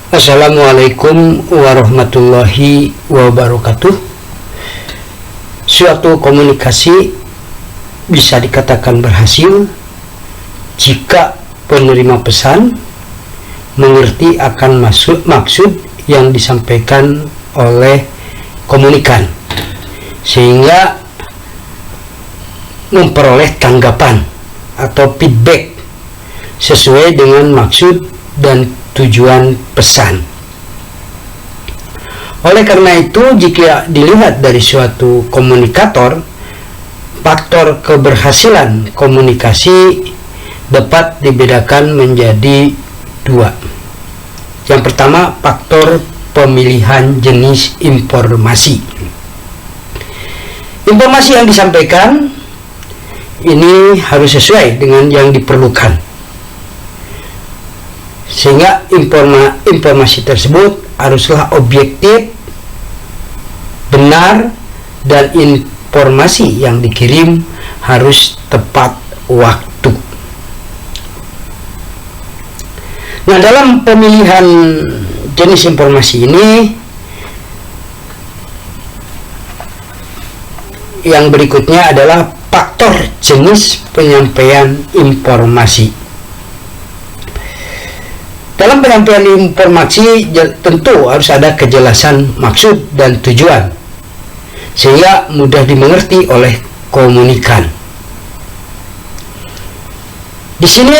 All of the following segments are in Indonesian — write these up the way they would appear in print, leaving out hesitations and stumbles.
Assalamualaikum warahmatullahi wabarakatuh. Suatu komunikasi bisa dikatakan berhasil jika penerima pesan mengerti akan maksud yang disampaikan oleh komunikan, sehingga memperoleh tanggapan atau feedback sesuai dengan maksud dan tujuan pesan. Oleh karena itu, jika dilihat dari suatu komunikator, faktor keberhasilan komunikasi dapat dibedakan menjadi dua. Yang pertama, faktor pemilihan jenis informasi. Informasi yang disampaikan ini harus sesuai dengan yang diperlukan, sehingga informasi tersebut haruslah objektif, benar, dan informasi yang dikirim harus tepat waktu. Nah, dalam pemilihan jenis informasi ini, yang berikutnya adalah faktor jenis penyampaian informasi. Dalam penyampaian informasi tentu harus ada kejelasan maksud dan tujuan, sehingga mudah dimengerti oleh komunikan. Di sini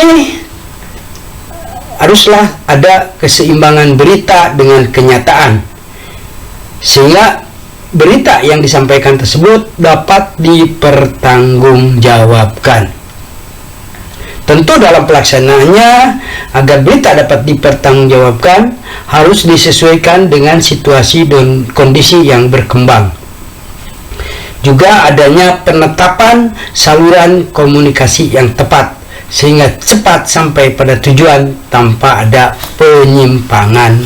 haruslah ada keseimbangan berita dengan kenyataan, sehingga berita yang disampaikan tersebut dapat dipertanggungjawabkan. Tentu dalam pelaksanaannya, agar berita dapat dipertanggungjawabkan, harus disesuaikan dengan situasi dan kondisi yang berkembang. Juga adanya penetapan saluran komunikasi yang tepat, sehingga cepat sampai pada tujuan tanpa ada penyimpangan.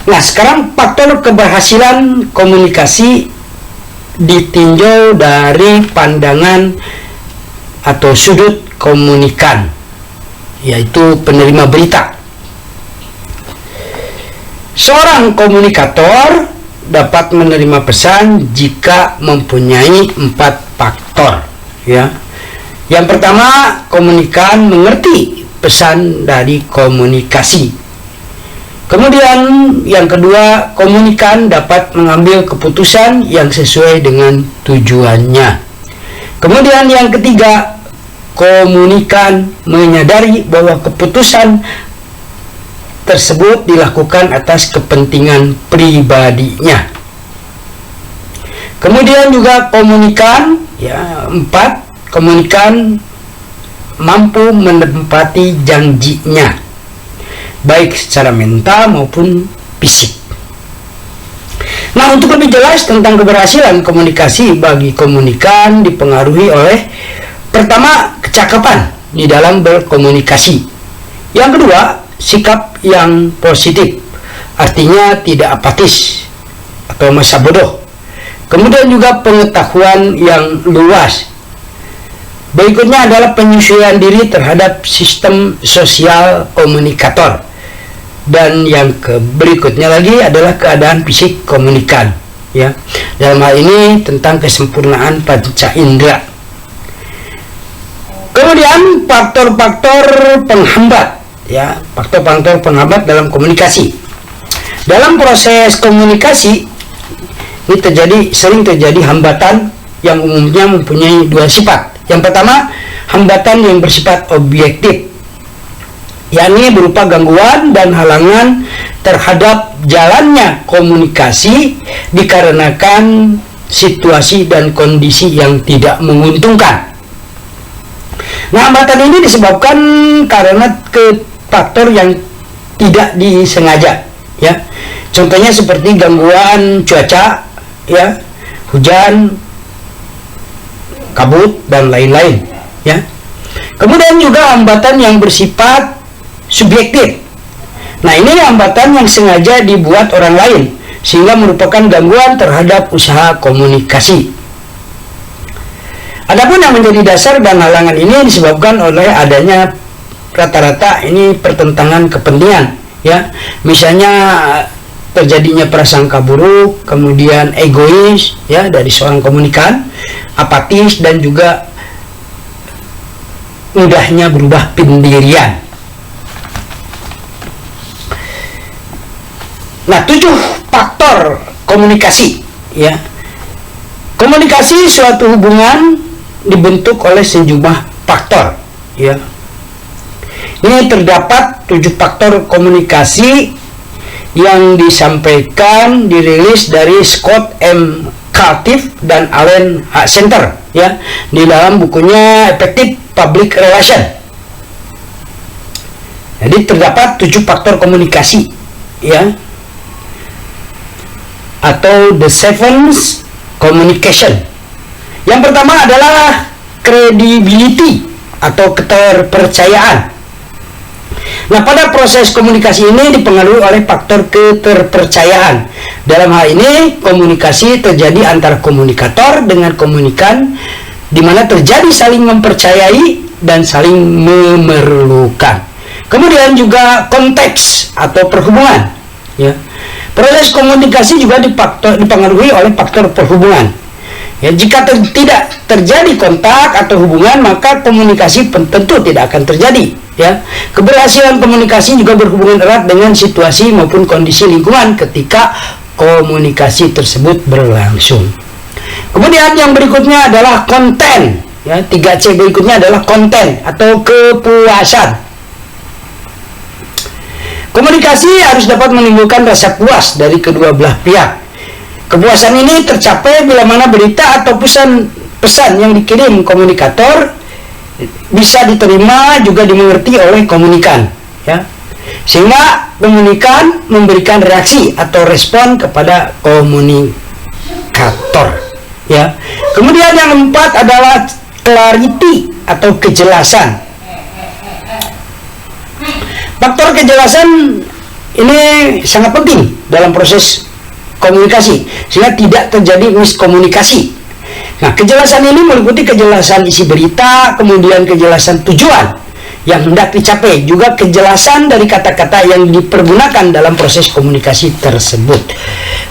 Nah, sekarang faktor keberhasilan komunikasi ditinjau dari pandangan atau sudut komunikan, yaitu penerima berita. Seorang komunikator dapat menerima pesan jika mempunyai 4 faktor, ya. Yang pertama, komunikan mengerti pesan dari komunikasi. Kemudian yang kedua, komunikan dapat mengambil keputusan yang sesuai dengan tujuannya. Kemudian yang ketiga, komunikan menyadari bahwa keputusan tersebut dilakukan atas kepentingan pribadinya. Kemudian juga komunikan, ya, 4, komunikan mampu menepati janjinya, baik secara mental maupun fisik. Nah, untuk lebih jelas tentang keberhasilan komunikasi bagi komunikan dipengaruhi oleh, pertama, kecakapan di dalam berkomunikasi. Yang kedua, sikap yang positif, artinya tidak apatis atau masa bodoh. Kemudian juga pengetahuan yang luas. Berikutnya adalah penyesuaian diri terhadap sistem sosial komunikator. Dan yang berikutnya lagi adalah keadaan fisik komunikan, ya. Dalam hal ini tentang kesempurnaan panca indera. Kemudian faktor-faktor penghambat, ya, faktor-faktor penghambat dalam komunikasi. Dalam proses komunikasi ini sering terjadi hambatan yang umumnya mempunyai 2 sifat. Yang pertama, hambatan yang bersifat objektif, yakni berupa gangguan dan halangan terhadap jalannya komunikasi dikarenakan situasi dan kondisi yang tidak menguntungkan. Nah, hambatan ini disebabkan karena faktor yang tidak disengaja, ya. Contohnya seperti gangguan cuaca, ya, hujan, kabut, dan lain-lain, ya. Kemudian juga hambatan yang bersifat subjektif. Nah, ini hambatan yang sengaja dibuat orang lain, sehingga merupakan gangguan terhadap usaha komunikasi. Adapun yang menjadi dasar dan halangan ini disebabkan oleh adanya rata-rata ini pertentangan kepentingan, ya. Misalnya terjadinya prasangka buruk, kemudian egois, ya, dari seorang komunikan, apatis, dan juga mudahnya berubah pendirian. Nah, 7 faktor komunikasi, ya. Komunikasi suatu hubungan dibentuk oleh sejumlah faktor, ya. Ini terdapat 7 faktor komunikasi yang disampaikan, dirilis dari Scott M. Caltif dan Allen H. Center, ya, di dalam bukunya Effective Public Relation. Jadi terdapat 7 faktor komunikasi, ya, atau the seven communication. Yang pertama adalah credibility atau keterpercayaan. Nah, pada proses komunikasi ini dipengaruhi oleh faktor keterpercayaan. Dalam hal ini, komunikasi terjadi antara komunikator dengan komunikan, di mana terjadi saling mempercayai dan saling memerlukan. Kemudian juga konteks atau perhubungan, ya. Proses komunikasi juga dipengaruhi oleh faktor perhubungan. Ya, jika tidak terjadi kontak atau hubungan, maka komunikasi tentu tidak akan terjadi. Ya, keberhasilan komunikasi juga berhubungan erat dengan situasi maupun kondisi lingkungan ketika komunikasi tersebut berlangsung. Kemudian yang berikutnya adalah konten. Ya, 3C berikutnya adalah konten atau kepuasan. Komunikasi harus dapat menimbulkan rasa puas dari kedua belah pihak. Kepuasan ini tercapai bila mana berita atau pesan yang dikirim komunikator bisa diterima juga dimengerti oleh komunikan, ya, sehingga komunikan memberikan reaksi atau respon kepada komunikator, ya. Kemudian yang keempat adalah clarity atau kejelasan. Faktor kejelasan ini sangat penting dalam proses komunikasi sehingga tidak terjadi miskomunikasi. Nah, kejelasan ini meliputi kejelasan isi berita, kemudian kejelasan tujuan yang hendak dicapai, juga kejelasan dari kata-kata yang dipergunakan dalam proses komunikasi tersebut.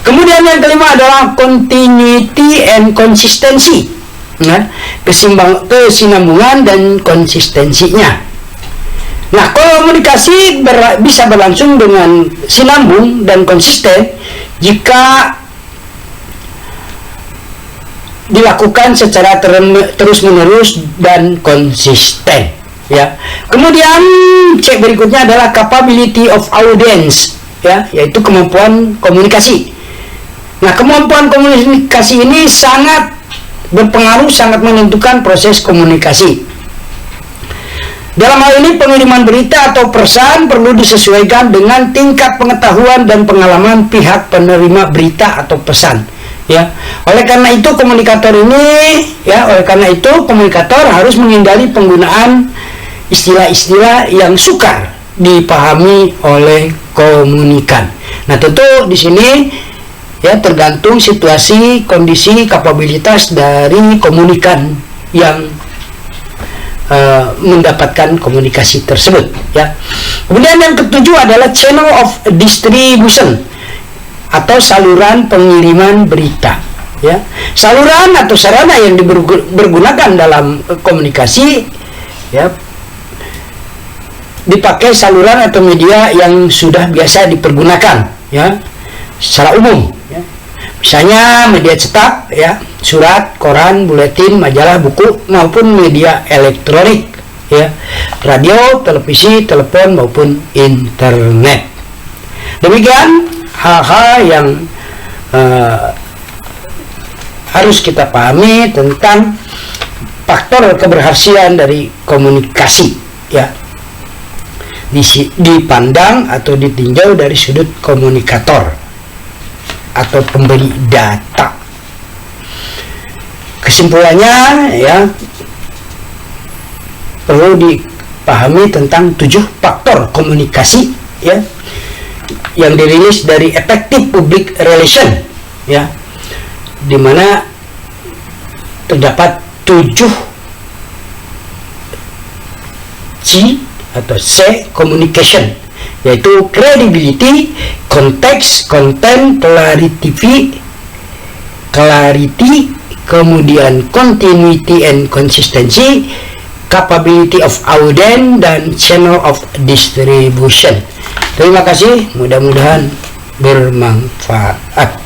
Kemudian yang kelima adalah continuity and consistency, nah, kesinambungan dan konsistensinya. Nah, komunikasi bisa berlangsung dengan sinambung dan konsisten jika dilakukan secara terus-menerus dan konsisten, ya. Kemudian C berikutnya adalah capability of audience, ya, yaitu kemampuan komunikasi. Nah, kemampuan komunikasi ini sangat berpengaruh, sangat menentukan proses komunikasi. Dalam hal ini, pengiriman berita atau pesan perlu disesuaikan dengan tingkat pengetahuan dan pengalaman pihak penerima berita atau pesan, ya. Oleh karena itu komunikator harus menghindari penggunaan istilah-istilah yang sukar dipahami oleh komunikan. Nah, tentu di sini, ya, tergantung situasi, kondisi, kapabilitas dari komunikan yang mendapatkan komunikasi tersebut, ya. Kemudian yang ketujuh adalah channel of distribution atau saluran pengiriman berita, ya. Saluran atau sarana yang dipergunakan dalam komunikasi, ya, dipakai saluran atau media yang sudah biasa dipergunakan, ya, secara umum, ya. Misalnya media cetak, ya, surat, koran, buletin, majalah, buku, maupun media elektronik, ya, radio, televisi, telepon, maupun internet. Demikian hal-hal yang harus kita pahami tentang faktor keberhasilan dari komunikasi, ya, dipandang atau ditinjau dari sudut komunikator atau pemberi data. Kesimpulannya, ya, perlu dipahami tentang 7 faktor komunikasi, ya, yang dirilis dari Effective Public Relation, ya, di mana terdapat 7 7C atau C communication, yaitu credibility, context, content, clarity, kemudian continuity and consistency, capability of audience, dan channel of distribution. Terima kasih, mudah-mudahan bermanfaat.